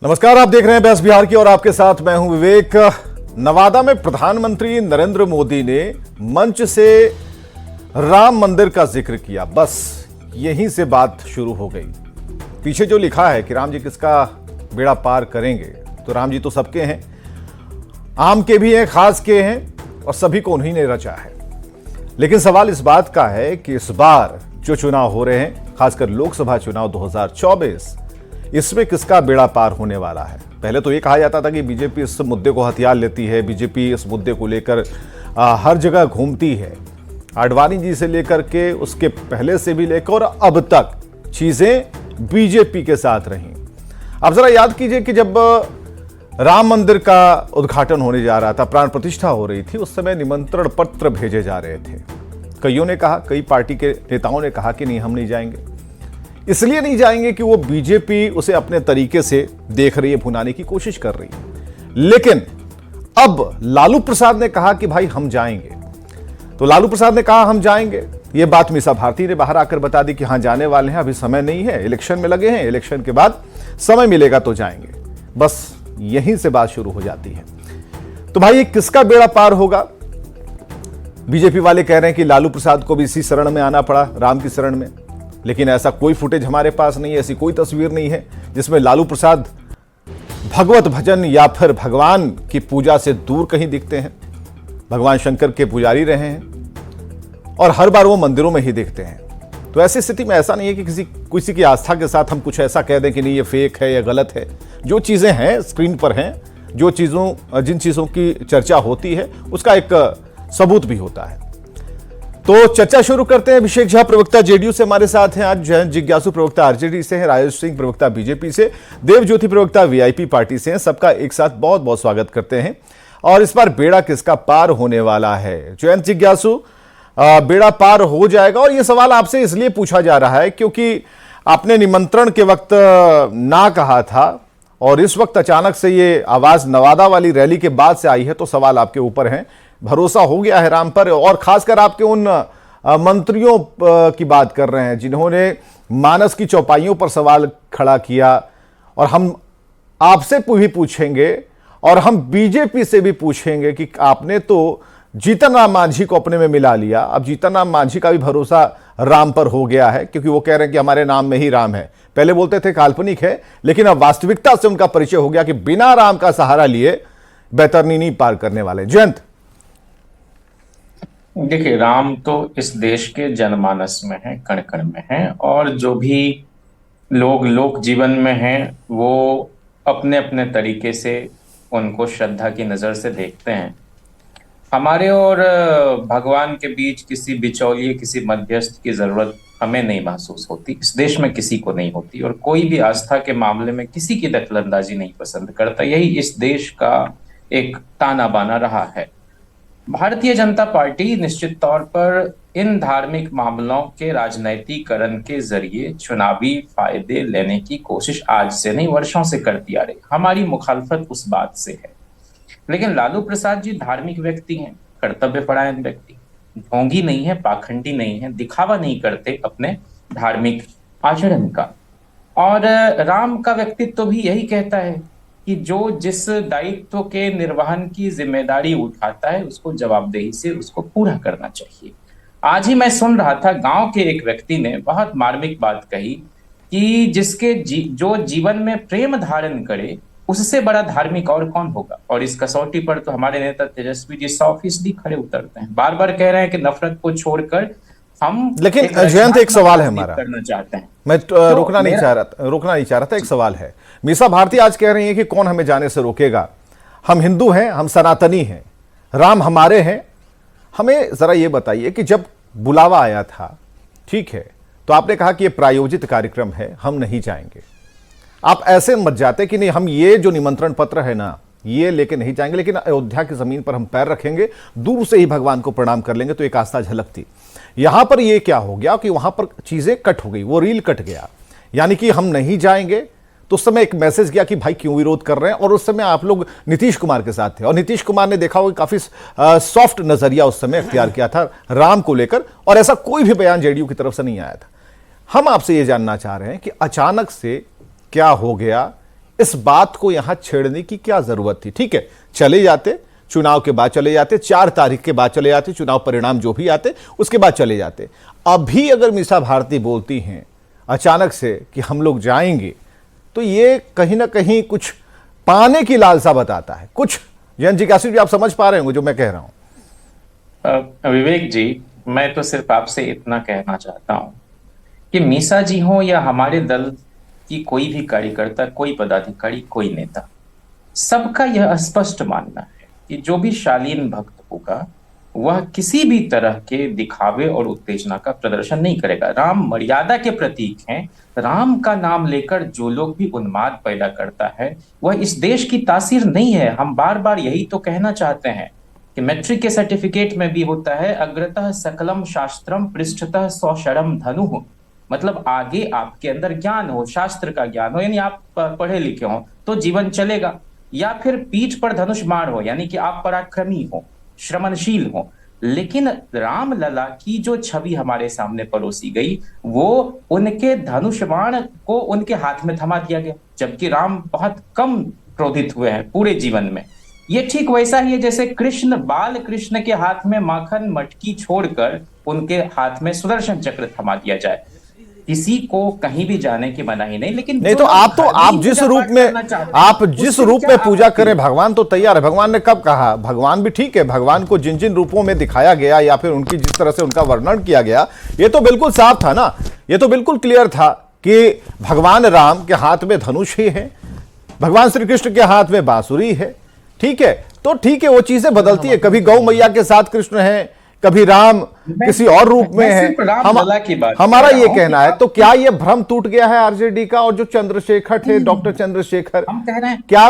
नमस्कार, आप देख रहे हैं बहस बिहार की और आपके साथ मैं हूं विवेक। नवादा में प्रधानमंत्री नरेंद्र मोदी ने मंच से राम मंदिर का जिक्र किया। बस यहीं से बात शुरू हो गई। पीछे जो लिखा है कि राम जी किसका बेड़ा पार करेंगे, तो राम जी तो सबके हैं, आम के भी हैं, खास के हैं और सभी को उन्हीं ने रचा है। लेकिन सवाल इस बात का है कि इस बार जो चुनाव हो रहे हैं, खासकर लोकसभा चुनाव 2024, इसमें किसका बेड़ा पार होने वाला है। पहले तो ये कहा जाता था कि बीजेपी इस मुद्दे को हथियार लेती है, बीजेपी इस मुद्दे को लेकर हर जगह घूमती है। आडवाणी जी से लेकर के उसके पहले से भी लेकर और अब तक चीजें बीजेपी के साथ रहीं। आप जरा याद कीजिए कि जब राम मंदिर का उद्घाटन होने जा रहा था, प्राण प्रतिष्ठा हो रही थी, उस समय निमंत्रण पत्र भेजे जा रहे थे। कईयों ने कहा, कई पार्टी के नेताओं ने कहा कि नहीं, हम नहीं जाएंगे। इसलिए नहीं जाएंगे कि वो बीजेपी उसे अपने तरीके से देख रही है, भुनाने की कोशिश कर रही है। लेकिन अब लालू प्रसाद ने कहा कि भाई हम जाएंगे। तो लालू प्रसाद ने कहा हम जाएंगे, ये बात मीसा भारती ने बाहर आकर बता दी कि हाँ जाने वाले हैं, अभी समय नहीं है, इलेक्शन में लगे हैं, इलेक्शन के बाद समय मिलेगा तो जाएंगे। बस यहीं से बात शुरू हो जाती है। तो भाई ये किसका बेड़ा पार होगा? बीजेपी वाले कह रहे हैं कि लालू प्रसाद को भी इसी शरण में आना पड़ा, राम की शरण में। लेकिन ऐसा कोई फुटेज हमारे पास नहीं है, ऐसी कोई तस्वीर नहीं है जिसमें लालू प्रसाद भगवत भजन या फिर भगवान की पूजा से दूर कहीं दिखते हैं। भगवान शंकर के पुजारी रहे हैं और हर बार वो मंदिरों में ही दिखते हैं। तो ऐसी स्थिति में ऐसा नहीं है कि किसी की आस्था के साथ हम कुछ ऐसा कह दें कि नहीं ये फेक है या गलत है। जो चीजें हैं स्क्रीन पर हैं, जिन चीजों की चर्चा होती है उसका एक सबूत भी होता है। तो चर्चा शुरू करते हैं। अभिषेक झा प्रवक्ता जेडीयू से हमारे साथ हैं, आज जयंत जिज्ञासु प्रवक्ता आरजेडी से हैं, राजेश सिंह प्रवक्ता बीजेपी से, देव ज्योति प्रवक्ता वीआईपी पार्टी से हैं। सबका एक साथ बहुत बहुत स्वागत करते हैं। और इस बार बेड़ा किसका पार होने वाला है? जयंत जिज्ञासु, बेड़ा पार हो जाएगा? और यह सवाल आपसे इसलिए पूछा जा रहा है क्योंकि आपने निमंत्रण के वक्त ना कहा था और इस वक्त अचानक से ये आवाज नवादा वाली रैली के बाद से आई है, तो सवाल आपके ऊपर है। भरोसा हो गया है राम पर? और खासकर आपके उन मंत्रियों की बात कर रहे हैं जिन्होंने मानस की चौपाइयों पर सवाल खड़ा किया। और हम आपसे भी पूछेंगे और हम बीजेपी से भी पूछेंगे कि आपने तो जीतन राम मांझी को अपने में मिला लिया, अब जीतन राम मांझी का भी भरोसा राम पर हो गया है क्योंकि वो कह रहे हैं कि हमारे नाम में ही राम है। पहले बोलते थे काल्पनिक है, लेकिन अब वास्तविकता से उनका परिचय हो गया कि बिना राम का सहारा लिए बैतरनी नहीं पार करने वाले। जयंत, देखिए, राम तो इस देश के जनमानस में है, कण कण में है, और जो भी लोग लोक जीवन में हैं वो अपने अपने तरीके से उनको श्रद्धा की नजर से देखते हैं। हमारे और भगवान के बीच किसी बिचौलिए, किसी मध्यस्थ की जरूरत हमें नहीं महसूस होती, इस देश में किसी को नहीं होती, और कोई भी आस्था के मामले में किसी की दखलंदाजी नहीं पसंद करता। यही इस देश का एक ताना बाना रहा है। भारतीय जनता पार्टी निश्चित तौर पर इन धार्मिक मामलों के राजनीतिकरण के जरिए चुनावी फायदे लेने की कोशिश आज से नहीं, वर्षों से करती आ रही। हमारी मुखालफत उस बात से है। लेकिन लालू प्रसाद जी धार्मिक व्यक्ति हैं, कर्तव्यपरायण व्यक्ति, ढोंगी नहीं है, पाखंडी नहीं है, दिखावा नहीं करते अपने धार्मिक आचरण का। और राम का व्यक्तित्व भी यही कहता है कि जो जिस दायित्व के निर्वहन की जिम्मेदारी उठाता है उसको जवाबदेही से उसको पूरा करना चाहिए। आज ही मैं सुन रहा था, गांव के एक व्यक्ति ने बहुत मार्मिक बात कही कि जिसके जो जीवन में प्रेम धारण करे उससे बड़ा धार्मिक और कौन होगा। और इस कसौटी पर तो हमारे नेता तेजस्वी जी 100% खड़े उतरते हैं, बार बार कह रहे हैं कि नफरत को छोड़कर हम। लेकिन जयंत, एक सवाल है हमारा, करना चाहते हैं। मैं रोकना नहीं चाह रहा था। एक सवाल है, मीसा भारती आज कह रही है कि कौन हमें जाने से रोकेगा, हम हिंदू हैं, हम सनातनी हैं, राम हमारे हैं। हमें जरा ये बताइए कि जब बुलावा आया था, ठीक है, तो आपने कहा कि ये प्रायोजित कार्यक्रम है, हम नहीं जाएंगे। आप ऐसे मत जाते कि नहीं, हम ये जो निमंत्रण पत्र है ना ये लेके नहीं जाएंगे, लेकिन अयोध्या की जमीन पर हम पैर रखेंगे, दूर से ही भगवान को प्रणाम कर लेंगे, तो एक आस्था झलकती। यहां पर ये क्या हो गया कि वहां पर चीजें कट हो गई, वो रील कट गया, यानी कि हम नहीं जाएंगे। तो उस समय एक मैसेज गया कि भाई क्यों विरोध कर रहे हैं। और उस समय आप लोग नीतीश कुमार के साथ थे और नीतीश कुमार ने देखा होगा काफी सॉफ्ट नजरिया उस समय अख्तियार किया था राम को लेकर, और ऐसा कोई भी बयान जेडीयू की तरफ से नहीं आया था। हम आपसे ये जानना चाह रहे हैं कि अचानक से क्या हो गया इस बात को यहां छेड़ने की क्या जरूरत थी? ठीक है, चले जाते, चुनाव के बाद चले जाते, 4 तारीख के बाद चले जाते, चुनाव परिणाम जो भी आते उसके बाद चले जाते। अभी अगर मीसा भारती बोलती हैं अचानक से कि हम लोग जाएंगे, तो ये कहीं ना कहीं कुछ पाने की लालसा बताता है। कुछ जयंत जिज्ञासु जी, आप समझ पा रहे होंगे जो मैं कह रहा हूं। विवेक जी, मैं तो सिर्फ आपसे इतना कहना चाहता हूं कि मीसा जी हो या हमारे दल की कोई भी कार्यकर्ता, कोई पदाधिकारी, कोई नेता, सबका यह स्पष्ट मानना है कि जो भी शालीन भक्त होगा वह किसी भी तरह के दिखावे और उत्तेजना का प्रदर्शन नहीं करेगा। राम मर्यादा के प्रतीक हैं। राम का नाम लेकर जो लोग भी उन्माद पैदा करता है वह इस देश की तासीर नहीं है। हम बार बार यही तो कहना चाहते हैं कि मैट्रिक के सर्टिफिकेट में भी होता है, अग्रतः सकलम शास्त्रम पृष्ठतः सौशरम धनु। मतलब आगे आपके अंदर ज्ञान हो, शास्त्र का ज्ञान हो, यानी आप पढ़े लिखे हो तो जीवन चलेगा, या फिर पीठ पर धनुष बाण हो, यानी कि आप पराक्रमी हो, श्रमणशील हो। लेकिन राम लला की जो छवि हमारे सामने परोसी गई, वो उनके धनुष बाण को उनके हाथ में थमा दिया गया, जबकि राम बहुत कम क्रोधित हुए हैं पूरे जीवन में। ये ठीक वैसा ही है जैसे कृष्ण, बाल कृष्ण के हाथ में माखन मटकी छोड़कर उनके हाथ में सुदर्शन चक्र थमा दिया जाए। किसी को कहीं भी जाने की मनाही नहीं, लेकिन नहीं तो आप जिस रूप में पूजा करें, भगवान तो तैयार है। भगवान ने कब कहा? भगवान भी ठीक है, भगवान को जिन जिन रूपों में दिखाया गया या फिर उनकी जिस तरह से उनका वर्णन किया गया, ये तो बिल्कुल साफ था ना, ये तो बिल्कुल क्लियर था कि भगवान राम के हाथ में धनुष ही है, भगवान श्री कृष्ण के हाथ में बांसुरी है। ठीक है, तो ठीक है, वो चीजें बदलती है, कभी गौ मैया के साथ कृष्ण है, कभी राम किसी और रूप में है। हमारा ये कहना है, तो क्या ये भ्रम टूट गया है आरजेडी का? और जो चंद्रशेखर थे, डॉक्टर चंद्रशेखर, हम कह रहे हैं क्या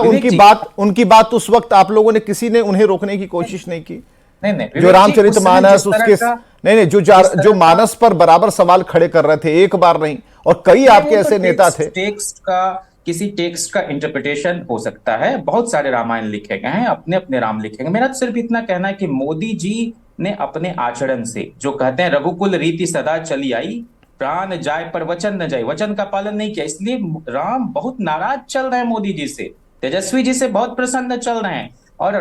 उनकी बात उस वक्त आप लोगों ने किसी ने उन्हें रोकने की कोशिश नहीं की? नहीं, जो रामचरितमानस उसके नहीं जो मानस पर बराबर सवाल खड़े कर रहे थे, एक बार नहीं, और कई आपके ऐसे नेता थे। किसी टेक्स्ट का इंटरप्रिटेशन हो सकता है, बहुत सारे रामायण लिखे गए हैं, अपने अपने राम लिखे गए। मेरा तो सिर्फ इतना कहना है कि मोदी जी ने अपने आचरण से, जो कहते हैं रघुकुल रीति सदा चली आई, प्राण जाए पर वचन न जाए, वचन का पालन नहीं किया। इसलिए राम बहुत नाराज चल रहे हैं मोदी जी से, तेजस्वी जी से बहुत प्रसन्न चल रहे हैं। और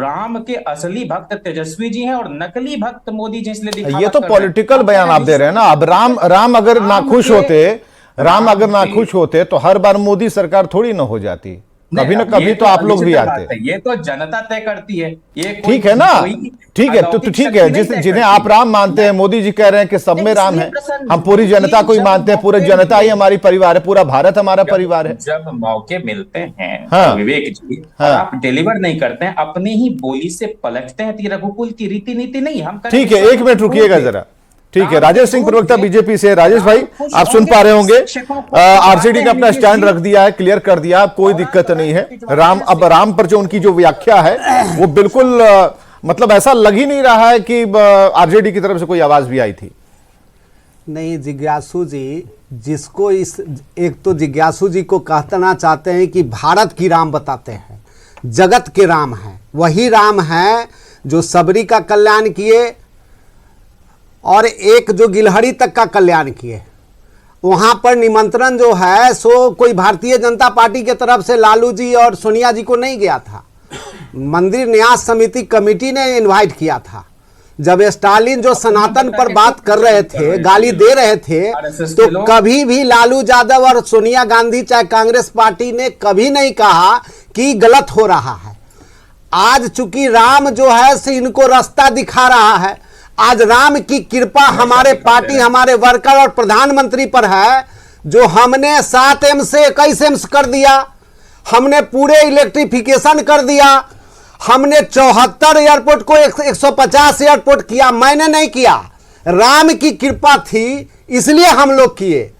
राम के असली भक्त तेजस्वी जी हैं और नकली भक्त मोदी जी, इसलिए ये तो पॉलिटिकल बयान आप दे रहे हैं ना। अब राम अगर नाखुश होते तो हर बार मोदी सरकार थोड़ी ना हो जाती, कभी ना कभी तो आप लोग भी आते। ये तो जनता तय करती है, ये ठीक है ना, ठीक है, तो ठीक है, जिन्हें आप राम मानते हैं, मोदी जी कह रहे हैं कि सब में राम है, हम पूरी जनता को ही मानते हैं, पूरी जनता ही हमारी परिवार है, पूरा भारत हमारा परिवार है। जब मौके मिलते हैं हाँ, विवेक जी हाँ, आप डिलीवर नहीं करते हैं, अपने ही बोली से पलटते हैं, तो रघुकुल की रीति नीति नहीं हम। ठीक है, 1 मिनट रुकिएगा जरा। ठीक है, राजेश सिंह प्रवक्ता बीजेपी से। राजेश भाई, आप सुन पा रहे होंगे, आरजेडी ने अपना स्टैंड रख दिया है, क्लियर कर दिया, कोई दिक्कत नहीं है। अब राम पर जो उनकी जो व्याख्या है वो बिल्कुल मतलब ऐसा लग ही नहीं रहा है कि आरजेडी की तरफ से कोई आवाज भी आई थी। नहीं जिज्ञासु जी, जिसको एक तो जिज्ञासु जी को कहना चाहते हैं कि भारत की राम बताते हैं, जगत के राम हैं, वही राम हैं जो सबरी का कल्याण किए और एक जो गिलहरी तक का कल्याण किए। वहाँ पर निमंत्रण जो है सो कोई भारतीय जनता पार्टी के तरफ से लालू जी और सोनिया जी को नहीं गया था, मंदिर न्यास समिति कमेटी ने इनवाइट किया था। जब स्टालिन जो सनातन पर बात कर रहे थे, गाली दे रहे थे, तो कभी भी लालू यादव और सोनिया गांधी चाहे कांग्रेस पार्टी ने कभी नहीं कहा कि गलत हो रहा है। आज चूंकि राम जो है से इनको रास्ता दिखा रहा है, आज राम की कृपा हमारे पार्टी, हमारे वर्कर और प्रधानमंत्री पर है, जो हमने 7 एम्स से 21 एम्स कर दिया, हमने पूरे इलेक्ट्रिफिकेशन कर दिया, हमने 74 एयरपोर्ट को 150 एयरपोर्ट किया। मैंने नहीं किया, राम की कृपा थी इसलिए हम लोग किए।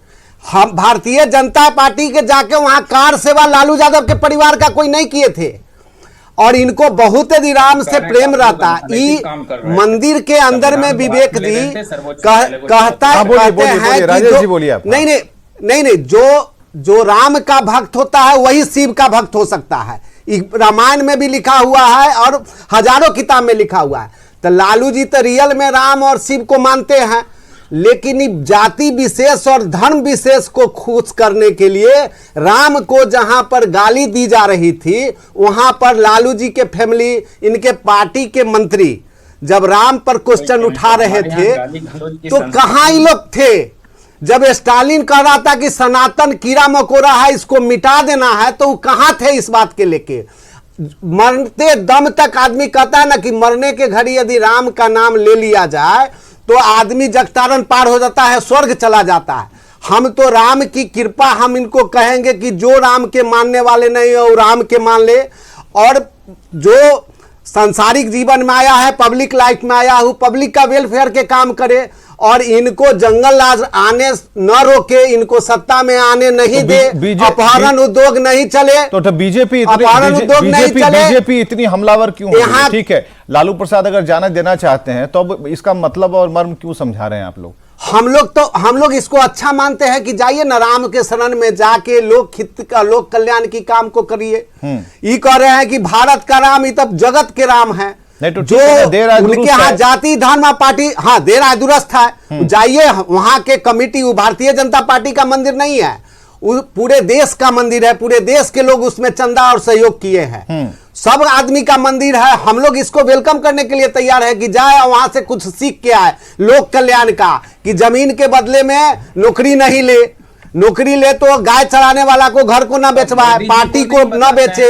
हम भारतीय जनता पार्टी के जाके वहां कार सेवा लालू यादव के परिवार का कोई नहीं किए थे, और इनको बहुत ही राम से प्रेम रहता। मंदिर के अंदर में विवेक जी कहते हैं कि नहीं, जो राम का भक्त होता है वही शिव का भक्त हो सकता है। रामायण में भी लिखा हुआ है और हजारों किताब में लिखा हुआ है। तो लालू जी तो रियल में राम और शिव को मानते हैं, लेकिन जाति विशेष और धर्म विशेष को खुश करने के लिए राम को जहां पर गाली दी जा रही थी, वहां पर लालू जी के फैमिली, इनके पार्टी के मंत्री जब राम पर क्वेश्चन उठा रहे थे तो कहां ये लोग थे? जब स्टालिन कह रहा था कि सनातन कीड़ा मकोड़ा है, इसको मिटा देना है, तो वो कहां थे इस बात के लेके? मरते दम तक आदमी कहता है ना कि मरने के घड़ी यदि राम का नाम ले लिया जाए तो आदमी जगतारण पार हो जाता है, स्वर्ग चला जाता है। हम तो राम की कृपा, हम इनको कहेंगे कि जो राम के मानने वाले नहीं है वो राम के मान ले, और जो सांसारिक जीवन में आया है, पब्लिक लाइफ में आया है, पब्लिक का वेलफेयर के काम करे, और इनको जंगल राज आने न रोके, इनको सत्ता में आने नहीं दे, अपहरण उद्योग नहीं चले, तो बीजेपी अपहरण उद्योग नहीं चले। बीजेपी इतनी हमलावर क्यों है? ठीक है, लालू प्रसाद अगर जाना देना चाहते हैं तो अब इसका मतलब और मर्म क्यों समझा रहे हैं आप लोग? हम लोग इसको अच्छा मानते हैं कि जाइए न राम के शरण में जाके लोक हित का, लोक कल्याण की काम को करिए। ये कह रहे हैं कि भारत का राम, ये तब जगत के राम है, तो जो उनके यहाँ जाति धर्म पार्टी, हाँ दे रहा है, दुरुस्त है। जाइए वहां के कमिटी, वो भारतीय जनता पार्टी का मंदिर नहीं है, पूरे देश का मंदिर है, पूरे देश के लोग उसमें चंदा और सहयोग किए हैं, सब आदमी का मंदिर है। हम लोग इसको वेलकम करने के लिए तैयार है कि जाए वहां से कुछ सीख के आए लोक कल्याण का, कि जमीन के बदले में नौकरी नहीं ले, नौकरी ले तो गाय चराने वाला को घर को ना बेचवाए, पार्टी को ना बेचे,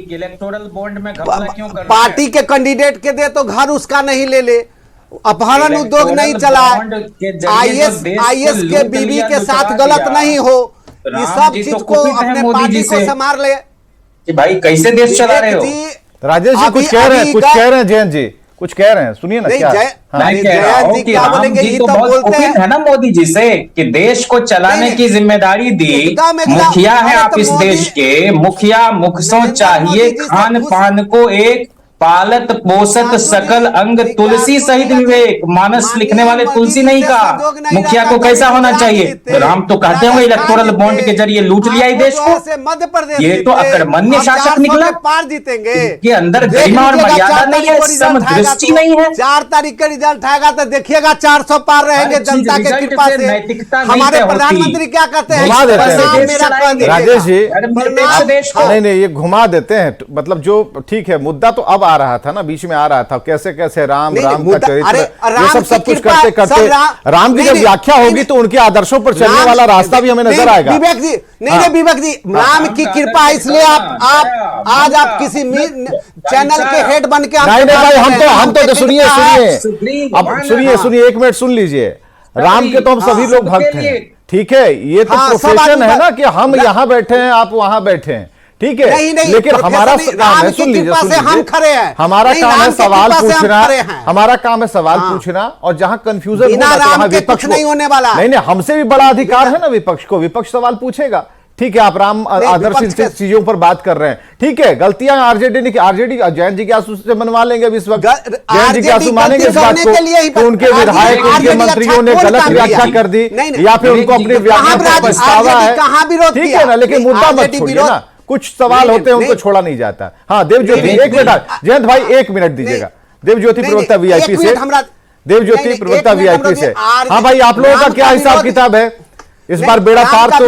इलेक्टोरल बॉन्ड में घपला क्यों कर रहे हैं? पार्टी के कैंडिडेट के दे तो घर उसका नहीं ले ले, अपहरण उद्योग नहीं चलाए, आईएएस के बीवी के साथ गलत नहीं हो, ये सब चीज को अपने पार्टी को संभाल ले। कि भाई कैसे देश चला रहे हो? राजेश जी कुछ कह रहे हैं, जयंत जी कुछ कह रहे हैं, सुनिए ना क्या? मैं कह रहा हूं कि राम जी तो बहुत खुश है ना मोदी जी से कि देश को चलाने की जिम्मेदारी दी, मुखिया है आप इस देश के, मुखिया मुखसों चाहिए खान पान को एक पालत पोषत सकल अंग तुलसी सहित विवेक, मानस लिखने वाले तुलसी नहीं कहा। मुखिया को कैसा होना चाहिए? तो राम तो कहते होंगे इलेक्टोरल बॉन्ड के जरिए लूट लिया देश को, मध्य ये तो अकर्मण्य शासक निकला, पार जीतेंगे, के अंदर गरिमा और मर्यादा नहीं है, समदृष्टि नहीं है। 4 तारीख का रिजल्ट आएगा तो देखिएगा 400 पार रहेंगे जनता के कृपा से। हमारे प्रधानमंत्री क्या कहते हैं? राजेश जी नहीं, ये घुमा देते हैं, मतलब जो ठीक है, मुद्दा तो अब आ रहा था ना, बीच में आ रहा था, कैसे कैसे राम का चरित्र, ये सब कुछ करते करते राम की जब व्याख्या होगी तो उनके आदर्शों पर चलने वाला रास्ता भी हमें नजर आएगा। विवेक जी नहीं, विवेक जी, राम की कृपा, इसलिए आप आज आप किसी चैनल के हेड बन के नहीं भाई, हम तो सुनिए अब सुनिए 1 मिनट सुन लीजिए। राम के तो हम सभी लोग भक्त हैं, ठीक है, ये तो प्रोफेशन है ना कि हम यहाँ बैठे हैं, आप वहां बैठे हैं, ठीक है, लेकिन हमारा काम है, सुन लीजिए, हम खड़े हैं, हमारा काम है सवाल पूछना, हमारा काम है सवाल पूछना, और जहां कंफ्यूजन होगा तो वहां विपक्ष नहीं होने वाला, नहीं हमसे भी बड़ा अधिकार है ना विपक्ष को, विपक्ष सवाल पूछेगा, ठीक है। आप राम आदर्श चीजों पर बात कर रहे हैं, ठीक है, गलतियां आरजेडी ने की, आरजेडी जयंत जी के आंसू से मनवा लेंगे इस वक्त, जयंत जी के आंसू मानेंगे इस बात को कि उनके विधायक, उनके मंत्रियों ने गलत व्याख्या कर दी, या फिर उनको अपनी व्याख्या पर पछतावा है, ठीक है ना, लेकिन मुद्दा मत छोड़िए ना, कुछ सवाल होते हैं उनको छोड़ा नहीं जाता। हाँ देवज्योति 1 मिनट, जयंत भाई 1 मिनट दीजिएगा, देवज्योति प्रवक्ता वीआईपी से, देवज्योति प्रवक्ता वीआईपी से। हाँ भाई, आप लोगों का क्या हिसाब किताब है इस बार? बेड़ा पार तो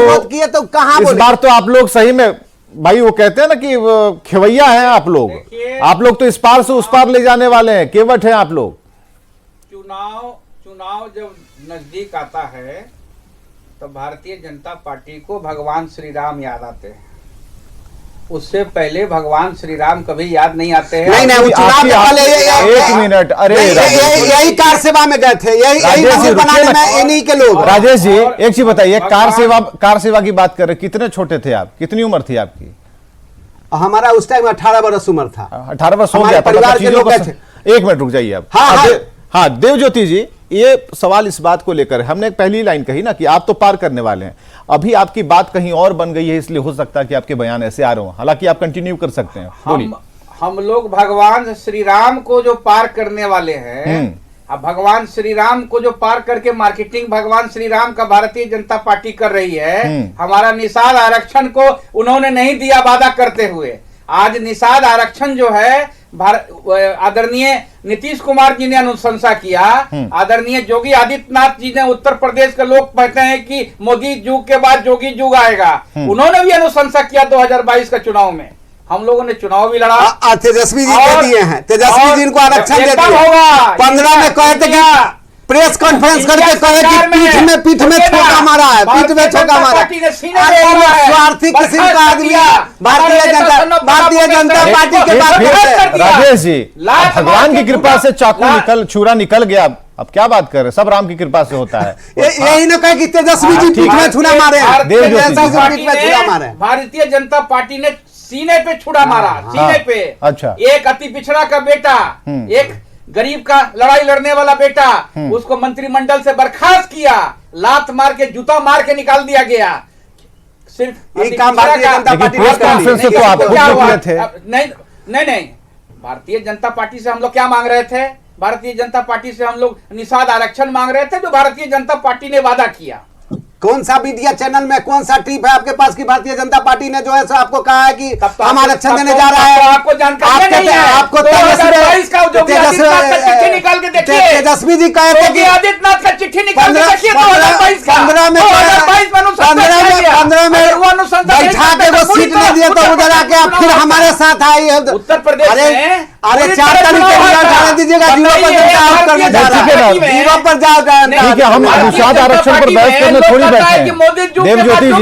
इस बार तो आप लोग सही में भाई, वो कहते हैं ना कि खेवैया हैं आप लोग तो इस पार से उस पार ले जाने वाले हैं, केवट हैं आप लोग। चुनाव जब नजदीक आता है तो भारतीय जनता पार्टी को भगवान श्री राम याद आते हैं, उससे पहले भगवान श्री राम कभी याद नहीं आते हैं। नहीं चुनाव से पहले 1 मिनट, अरे यही कार सेवा में गए थे, यही बनाने में इन्हीं के लोग। राजेश जी एक चीज बताइए, कार सेवा की बात कर रहे, कितने छोटे थे आप, कितनी उम्र थी आपकी? हमारा उस टाइम 18 वर्ष उम्र था। 18 वर्ष हो गया, परिवार के लोग थे। 1 मिनट रुक जाइए आप। हाँ देवज्योति जी, ये सवाल इस बात को लेकर, हमने पहली लाइन कही ना कि आप तो पार करने वाले हैं, अभी आपकी बात कहीं और बन गई है, इसलिए हो सकता है कि आपके बयान ऐसे आ रहे हो, हालांकि आप कंटिन्यू कर सकते हैं, बोलिए। हम लोग भगवान श्री राम को जो पार करने वाले हैं, अब भगवान श्री राम को जो पार करके मार्केटिंग भगवान श्री राम का भारतीय जनता पार्टी कर रही है, हमारा निषाद आरक्षण को उन्होंने नहीं दिया वादा करते हुए, आज निषाद आरक्षण जो है आदरणीय नीतीश कुमार जी ने अनुशंसा किया, आदरणीय योगी आदित्यनाथ जी ने, उत्तर प्रदेश के लोग कहते हैं कि मोदी युग के बाद योगी युग आएगा, उन्होंने भी अनुशंसा किया 2022 का चुनाव में। हम लोगों ने चुनाव भी लड़ा। तेजस्वी जी कह दिए हैं, तेजस्वी जी इनको आरक्षण दे दिए होगा। 15 में कहते कि प्रेस कॉन्फ्रेंस करके कहे कि पीठ में छोका मारा है, पीठ में छोका मारा है। स्वार्थी किस्म का आदमी भारतीय जनता पार्टी के बात। राजेश जी, भगवान की कृपा से चाकू छुरा निकल गया, अब क्या बात कर रहे हैं, सब राम की कृपा से होता है। यही ना कहे कि तेजस्वी जी पीठ में छुरा मारे, भारतीय जनता पार्टी ने सीने पे छुरा मारा, सीने पे। अच्छा, एक अति पिछड़ा का बेटा, एक गरीब का लड़ाई लड़ने वाला बेटा, उसको मंत्रिमंडल से बर्खास्त किया, लात मार के, जूता मार के निकाल दिया गया। सिर्फ एक काम Bharatiya Janata party press conference से तो आप खुद निकले थे। नहीं, भारतीय जनता पार्टी से हम लोग क्या मांग रहे थे? भारतीय जनता पार्टी से हम लोग निषाद आरक्षण मांग रहे थे, जो भारतीय जनता पार्टी ने वादा किया। कौन सा मीडिया चैनल में कौन सा टिप है आपके पास कि भारतीय जनता पार्टी ने जो है सो आपको कहा है कि हम आरक्षण देने जा रहा है? आपको जानकारी नहीं है। आपको तेजस्वी जी कहे थे कि आदित्यनाथ का चिट्ठी निकाल के देखिए 15 में बैठा के वो सीट नहीं दिए तो उधर आके आप फिर हमारे साथ आई। उत्तर प्रदेश में अरे 4 तारीख को उठाने दीजिएगा, जीरो पर जाओ। ठीक है, हम निषाद आरक्षण पर बहस करने थोड़ी बैठे हैं। देवज्योति जी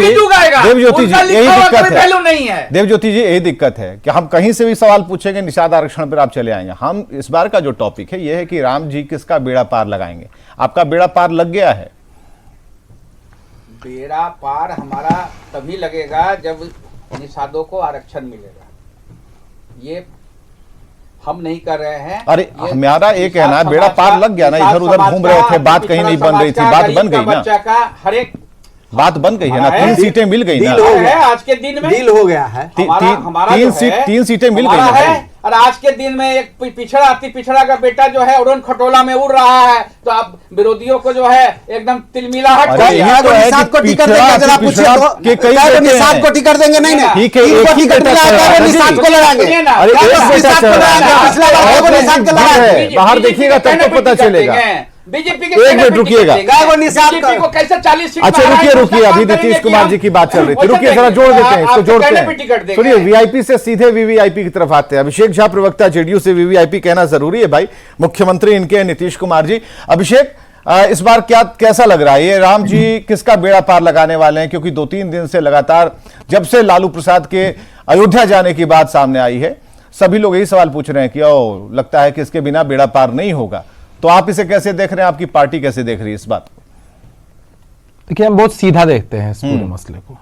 यही दिक्कत है। देवज्योति जी यही दिक्कत है कि हम कहीं से भी सवाल पूछेंगे निषाद आरक्षण पर आप चले आएंगे। हम इस बार का जो टॉपिक है यह है कि राम जी किसका बेड़ा पार लगाएंगे। आपका बेड़ा पार लग गया है? बेड़ा पार हमारा तभी लगेगा जब निषादों को आरक्षण मिलेगा। ये हम नहीं कर रहे हैं। अरे हमारा एक कहना है बेड़ा पार लग गया ना, इधर उधर घूम रहे थे, बात कहीं नहीं बन रही थी, बात बन गई ना, हर एक बात बन गई है ना, 3 सीटें मिल गई ना, आज के दिन में डील हो गया है। 3 सीटें मिल गई ना। और आज के दिन में एक पिछड़ा, अति पिछड़ा का बेटा जो है अरुण खटोला में उड़ रहा है, तो आप विरोधियों को जो है एकदम तिलमिलाहट को टिकट देंगे, जरा पूछिए तो निषाद को टिकट देंगे? नहीं नहीं, ठीक है, निषाद को लड़ाएंगे। बाहर देखिएगा तब तो पता चलेगा। बीजेपी के एक मिनट रुकिएगा, को कैसे 40 सीट? अच्छा रुकिए, अभी नीतीश कुमार जी की बात चल रही थी, रुकिए जरा जोड़ देते हैं, इसको जोड़ते हैं। सुनिए, वीआईपी से सीधे वीवीआईपी की तरफ आते हैं। अभिषेक झा, प्रवक्ता जेडीयू से, वीवीआईपी कहना जरूरी है भाई, मुख्यमंत्री इनके नीतीश कुमार जी। अभिषेक, इस बार कैसा लग रहा है, ये राम जी किसका बेड़ा पार लगाने वाले हैं? क्योंकि 2-3 दिन से लगातार, जब से लालू प्रसाद के अयोध्या जाने की बात सामने आई है, सभी लोग यही सवाल पूछ रहे हैं कि लगता है कि इसके बिना बेड़ा पार नहीं होगा। तो आप इसे कैसे देख रहे हैं, आपकी पार्टी कैसे देख रही है इस बात को? देखिए, हम बहुत सीधा देखते हैं इस पूरे मसले को।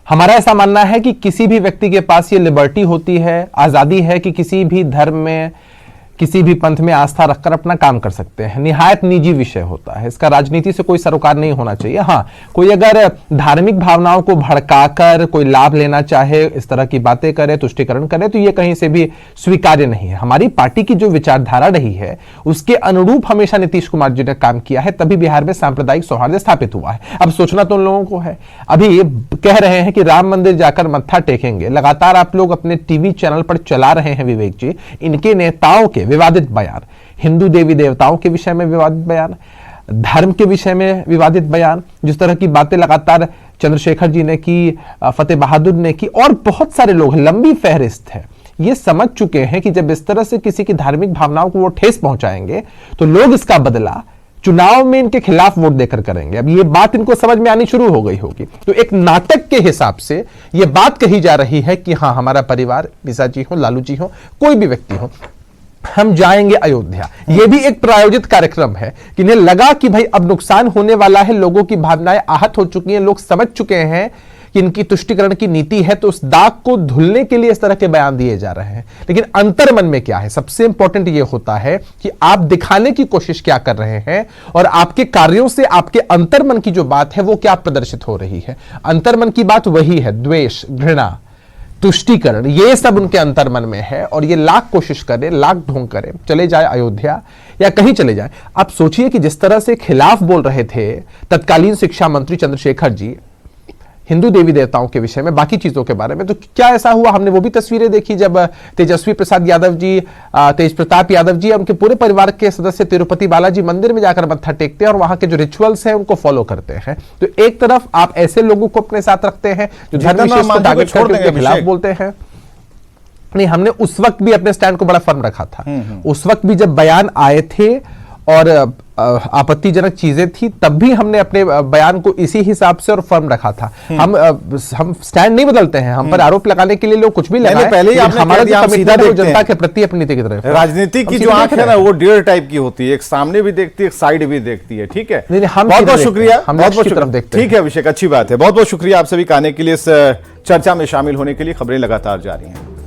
हमारा ऐसा मानना है कि किसी भी व्यक्ति के पास ये लिबर्टी होती है, आजादी है कि किसी भी धर्म में, किसी भी पंथ में आस्था रखकर अपना काम कर सकते हैं। निहायत निजी विषय होता है, इसका राजनीति से कोई सरोकार नहीं होना चाहिए। हाँ, कोई अगर धार्मिक भावनाओं को भड़काकर कोई लाभ लेना चाहे, इस तरह की बातें करे, तुष्टीकरण करे, तो ये कहीं से भी स्वीकार्य नहीं है। हमारी पार्टी की जो विचारधारा रही है उसके अनुरूप हमेशा नीतीश कुमार जी ने काम किया है, तभी बिहार में सांप्रदायिक सौहार्द स्थापित हुआ है। अब सोचना तो उन लोगों को है। अभी कह रहे हैं कि राम मंदिर जाकर मत्था टेकेंगे, लगातार आप लोग अपने टीवी चैनल पर चला रहे हैं विवेक जी, इनके नेताओं के विवादित बयान, हिंदू देवी देवताओं के विषय में विवादित बयान, धर्म के विषय में विवादित बयान, जिस तरह की बातें लगातार चंद्रशेखर जी ने की, फतेह बहादुर ने की, और बहुत सारे लोग, लंबी फहरिस्त है। ये समझ चुके हैं कि जब इस तरह से किसी की धार्मिक भावनाओं को वो ठेस पहुंचाएंगे तो लोग इसका बदला चुनाव में इनके खिलाफ वोट देकर करेंगे। अब ये बात इनको समझ में आनी शुरू हो गई होगी। तो एक नाटक के हिसाब से ये बात कही जा रही है कि हाँ, हमारा परिवार, मिसा जी हो, लालू जी हो, कोई भी व्यक्ति हो, हम जाएंगे अयोध्या। यह भी एक प्रायोजित कार्यक्रम है कि इन्हें लगा कि भाई अब नुकसान होने वाला है, लोगों की भावनाएं आहत हो चुकी हैं, लोग समझ चुके हैं कि इनकी तुष्टीकरण की नीति है, तो उस दाग को धुलने के लिए इस तरह के बयान दिए जा रहे हैं। लेकिन अंतर मन में क्या है, सबसे इंपॉर्टेंट यह होता है कि आप दिखाने की कोशिश क्या कर रहे हैं और आपके कार्यों से आपके अंतर्मन की जो बात है वो क्या प्रदर्शित हो रही है। अंतर्मन की बात वही है, द्वेष, घृणा, तुष्टीकरण, ये सब उनके अंतर्मन में है। और ये लाख कोशिश करे, लाख ढोंग करे, चले जाए अयोध्या या कहीं चले जाए। आप सोचिए कि जिस तरह से खिलाफ बोल रहे थे तत्कालीन शिक्षा मंत्री चंद्रशेखर जी, हिंदू देवी देवताओं के विषय में, बाकी चीजों के बारे में। तो क्या ऐसा हुआ, हमने वो भी तस्वीरें देखी जब तेजस्वी प्रसाद यादव जी, तेज प्रताप यादव जी, उनके पूरे परिवार के सदस्य तिरुपति बालाजी मंदिर में जाकर मत्था टेकते हैं और वहां के जो रिचुअल्स हैं उनको फॉलो करते हैं। तो एक तरफ आप ऐसे लोगों को अपने साथ रखते हैं जो धर्म विशेष को टारगेट करके उनके खिलाफ बोलते हैं। नहीं, हमने उस वक्त भी अपने स्टैंड को बड़ा फर्म रखा था। उस वक्त भी जब बयान आए थे और आपत्तिजनक चीजें थी, तब भी हमने अपने बयान को इसी हिसाब से और फर्म रखा था। हम स्टैंड नहीं बदलते हैं। हम पर आरोप लगाने के लिए लोग कुछ भी लगाएं, पहले ही आपने हमारा कह दिया, जो हम सीधा कमिटमेंट है वो देखते जनता हैं। के प्रति अपनी नीति की तरफ है। राजनीति की जो आंख है ना वो डेढ़ टाइप की होती है, एक सामने भी देखती है, एक साइड भी देखती है। ठीक है, नहीं, हम बहुत सीधे बहुत देखते शुक्रिया, हैं, हम बहुत लक्ष्य बहुत की तरफ शुक्रिया। देखते हैं। ठीक है अभिषेक, अच्छी बात है। बहुत बहुत शुक्रिया आप सभी का आने के लिए, इस चर्चा में शामिल होने के लिए। खबरें लगातार जारी हैं।